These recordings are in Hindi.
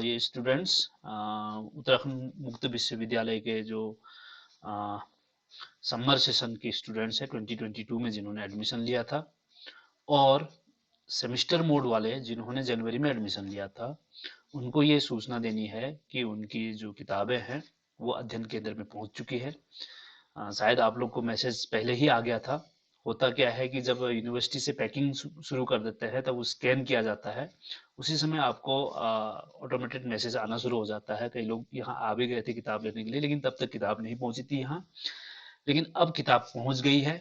ये स्टूडेंट्स उत्तराखंड मुक्त विश्वविद्यालय के जो समर सेशन के स्टूडेंट्स हैं 2022 में जिन्होंने एडमिशन लिया था, और सेमिस्टर मोड वाले जिन्होंने जनवरी में एडमिशन लिया था, उनको ये सूचना देनी है कि उनकी जो किताबें हैं वो अध्ययन केंद्र में पहुंच चुकी है। शायद आप लोग को मैसेज पहले ही आ गया था। होता क्या है कि जब यूनिवर्सिटी से पैकिंग शुरू कर देते हैं तब वो स्कैन किया जाता है, उसी समय आपको ऑटोमेटेड मैसेज आना शुरू हो जाता है। कई लोग यहाँ आ भी गए थे किताब लेने के लिए, लेकिन तब तक किताब नहीं पहुंची थी यहाँ। लेकिन अब किताब पहुंच गई है।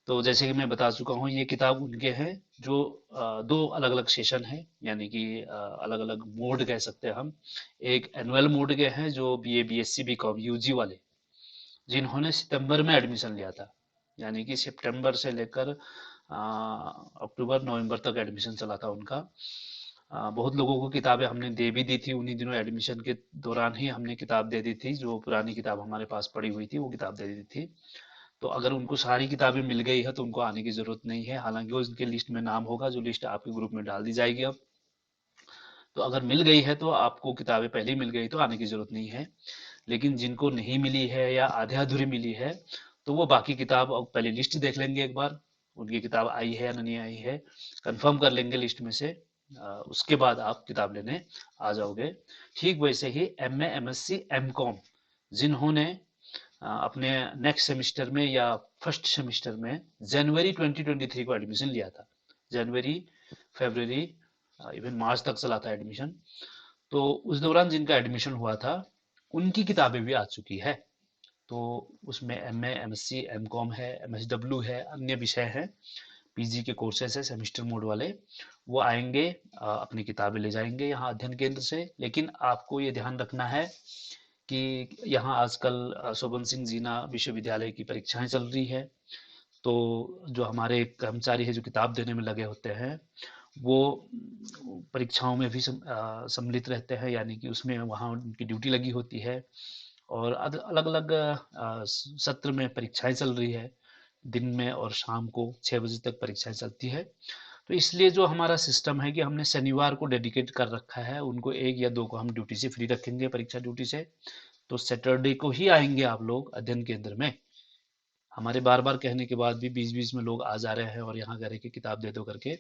तो जैसे कि मैं बता चुका हूँ, ये किताब उनके हैं जो दो अलग अलग सेशन है, यानी कि अलग अलग मोड कह सकते हैं हम। एक एनुअल मोड के हैं जो बीए बीएससी बीकॉम यूजी वाले, जिन्होंने सितंबर में एडमिशन लिया था, यानी कि सितंबर से लेकर अक्टूबर नवंबर तक एडमिशन चला था उनका। बहुत लोगों को किताबें हमने दे भी दी थी, उन्हीं दिनों एडमिशन के दौरान ही हमने किताब दे दी थी। जो पुरानी किताब हमारे पास पड़ी हुई थी वो किताब दे दी थी। तो अगर उनको सारी किताबें मिल गई है तो उनको आने की जरूरत नहीं है, हालांकि वो उनके लिस्ट में नाम होगा, जो लिस्ट आपके ग्रुप में डाल दी जाएगी अब। तो अगर मिल गई है तो आपको किताबें पहले ही मिल गई तो आने की जरूरत नहीं है। लेकिन जिनको नहीं मिली है या आधे अधूरी मिली है, तो वो बाकी किताब अब पहले लिस्ट देख लेंगे एक बार, उनकी किताब आई है या नहीं आई है, कंफर्म कर लेंगे लिस्ट में से। उसके बाद आप किताब लेने आ जाओगे। ठीक वैसे ही एमए एमएससी एमकॉम जिन्होंने अपने नेक्स्ट सेमेस्टर में या फर्स्ट सेमेस्टर में जनवरी 2023 को एडमिशन लिया था, जनवरी फरवरी इवन मार्च तक चला था एडमिशन, तो उस दौरान जिनका एडमिशन हुआ था उनकी किताबें भी आ चुकी है। तो उसमें एमए एमएससी एमकॉम है, एमएसडब्ल्यू है, अन्य विषय हैं, पीजी के कोर्सेज है सेमेस्टर मोड वाले, वो आएंगे, अपनी किताबें ले जाएंगे यहाँ अध्ययन केंद्र से। लेकिन आपको ये ध्यान रखना है कि यहाँ आजकल शोभन सिंह जीना विश्वविद्यालय की परीक्षाएं चल रही है। तो जो हमारे कर्मचारी है जो किताब देने में लगे होते हैं, वो परीक्षाओं में भी सम्मिलित रहते हैं, यानी कि उसमें वहाँ उनकी ड्यूटी लगी होती है। और अलग अलग सत्र में परीक्षाएं चल रही है, दिन में और शाम को 6 बजे तक परीक्षाएं चलती है। तो इसलिए जो हमारा सिस्टम है कि हमने शनिवार को डेडिकेट कर रखा है, उनको एक या दो को हम ड्यूटी से फ्री रखेंगे, परीक्षा ड्यूटी से। तो सैटरडे को ही आएंगे आप लोग अध्ययन केंद्र में। हमारे बार बार कहने के बाद भी बीच बीच में लोग आ जा रहे हैं और यहाँ कह रहे कि किताब दे दो करके।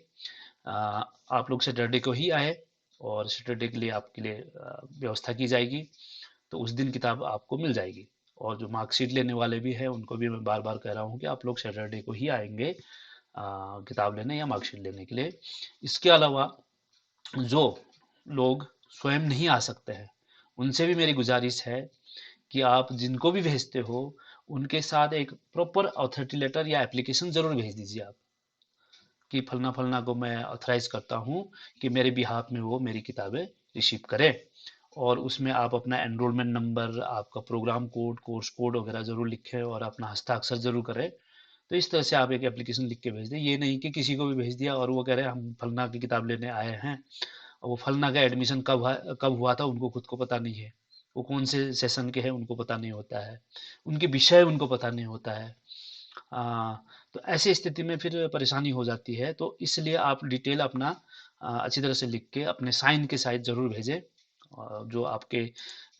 आप लोग सैटरडे को ही आए, और सैटरडे के लिए आपके लिए व्यवस्था की जाएगी। तो उस दिन किताब आपको मिल जाएगी। और जो मार्कशीट लेने वाले भी हैं उनको भी मैं बार बार कह रहा हूँ कि आप लोग सैटरडे को ही आएंगे किताब लेने या मार्कशीट लेने के लिए। इसके अलावा जो लोग स्वयं नहीं आ सकते हैं, उनसे भी मेरी गुजारिश है कि आप जिनको भी भेजते हो उनके साथ एक प्रॉपर ऑथोरिटी लेटर या एप्लीकेशन जरूर भेज दीजिए आप, कि फलना फलना को मैं ऑथराइज करता हूँ कि मेरे बिहाफ में वो मेरी किताबें रिसीव करे। और उसमें आप अपना एनरोलमेंट नंबर, आपका प्रोग्राम कोड, कोर्स कोड वगैरह जरूर लिखें और अपना हस्ताक्षर जरूर करें। तो इस तरह से आप एक एप्लीकेशन लिख के भेज दें। ये नहीं कि किसी को भी भेज दिया और वो कह रहे हैं हम फलना की किताब लेने आए हैं, और वो फलना का एडमिशन कब हुआ था उनको खुद को पता नहीं है, वो कौन से सेशन के हैं उनको पता नहीं होता है, उनके विषय उनको पता नहीं होता है। आ, तो ऐसी स्थिति में फिर परेशानी हो जाती है। तो इसलिए आप डिटेल अपना अच्छी तरह से लिख के अपने साइन के साथ जरूर भेजें। जो आपके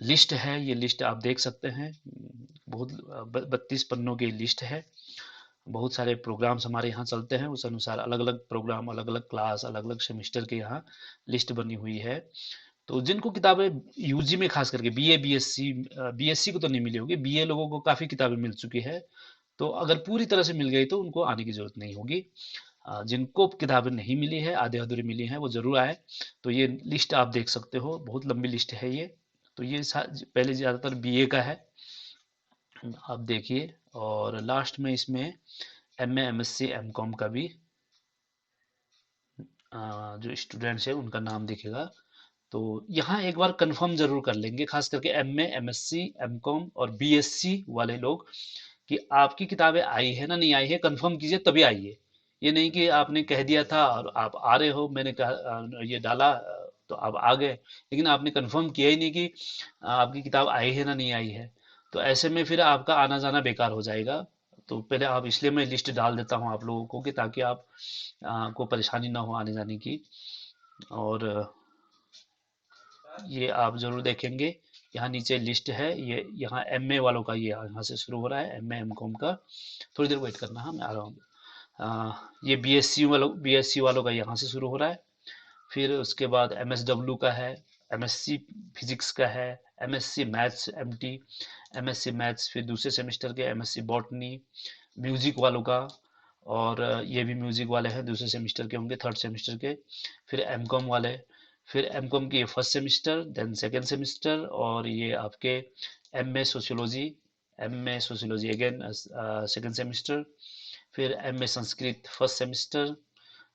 लिस्ट है, ये लिस्ट आप देख सकते हैं, बहुत 32 पन्नों की लिस्ट है। बहुत सारे प्रोग्राम्स हमारे यहाँ चलते हैं, उस अनुसार अलग अलग प्रोग्राम, अलग अलग क्लास, अलग अलग सेमेस्टर के यहाँ लिस्ट बनी हुई है। तो जिनको किताबें यूजी में खास करके बीए बीएससी, बीएससी को तो नहीं मिली होगी, बीए लोगों को काफ़ी किताबें मिल चुकी है। तो अगर पूरी तरह से मिल गई तो उनको आने की जरूरत नहीं होगी। जिनको किताबें नहीं मिली है, आधे अधूरी मिली है, वो जरूर आए। तो ये लिस्ट आप देख सकते हो, बहुत लंबी लिस्ट है ये। तो ये पहले ज़्यादातर बीए का है, आप देखिए। और लास्ट में इसमें एमए एमएससी एमकॉम का भी जो स्टूडेंट्स है उनका नाम दिखेगा। तो यहाँ एक बार कंफर्म जरूर कर लेंगे, खास करके एमए एमएससी एमकॉम और बीएससी वाले लोग, कि आपकी किताबें आई है ना नहीं आई है, कंफर्म कीजिए तभी आइए। ये नहीं कि आपने कह दिया था और आप आ रहे हो, मैंने कहा ये डाला तो आप आ गए, लेकिन आपने कंफर्म किया ही नहीं कि आपकी किताब आई है ना नहीं आई है। तो ऐसे में फिर आपका आना जाना बेकार हो जाएगा। तो पहले आप, इसलिए मैं लिस्ट डाल देता हूँ आप लोगों को, कि ताकि आप को परेशानी ना हो आने जाने की। और ये आप जरूर देखेंगे। यहाँ नीचे लिस्ट है, ये यहाँ एमए वालों का ये यहाँ से शुरू हो रहा है, एमए एमकॉम का। थोड़ी देर वेट करना, हाँ मैं आ रहा हूँ। ये बीएससी वालों का यहाँ से शुरू हो रहा है। फिर उसके बाद एमएसडब्ल्यू का है, एमएससी फिजिक्स का है, MSc maths MT, MSc maths, फिर दूसरे सेमेस्टर के एमएससी बॉटनी, म्यूजिक वालों का। और ये भी म्यूजिक वाले हैं, दूसरे सेमेस्टर के होंगे, थर्ड सेमेस्टर के। फिर एमकॉम वाले, फिर एमकॉम की first semester, then second semester, और ये आपके M A sociology, again second semester. फिर M A Sanskrit first semester,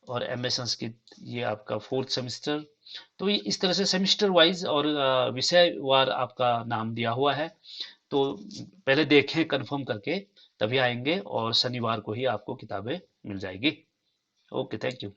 और एम ए संस्कृत ये आपका फोर्थ सेमेस्टर। तो ये इस तरह से सेमेस्टर वाइज और विषय वार आपका नाम दिया हुआ है। तो पहले देखें कंफर्म करके, तभी आएंगे, और शनिवार को ही आपको किताबें मिल जाएगी। Okay, thank you.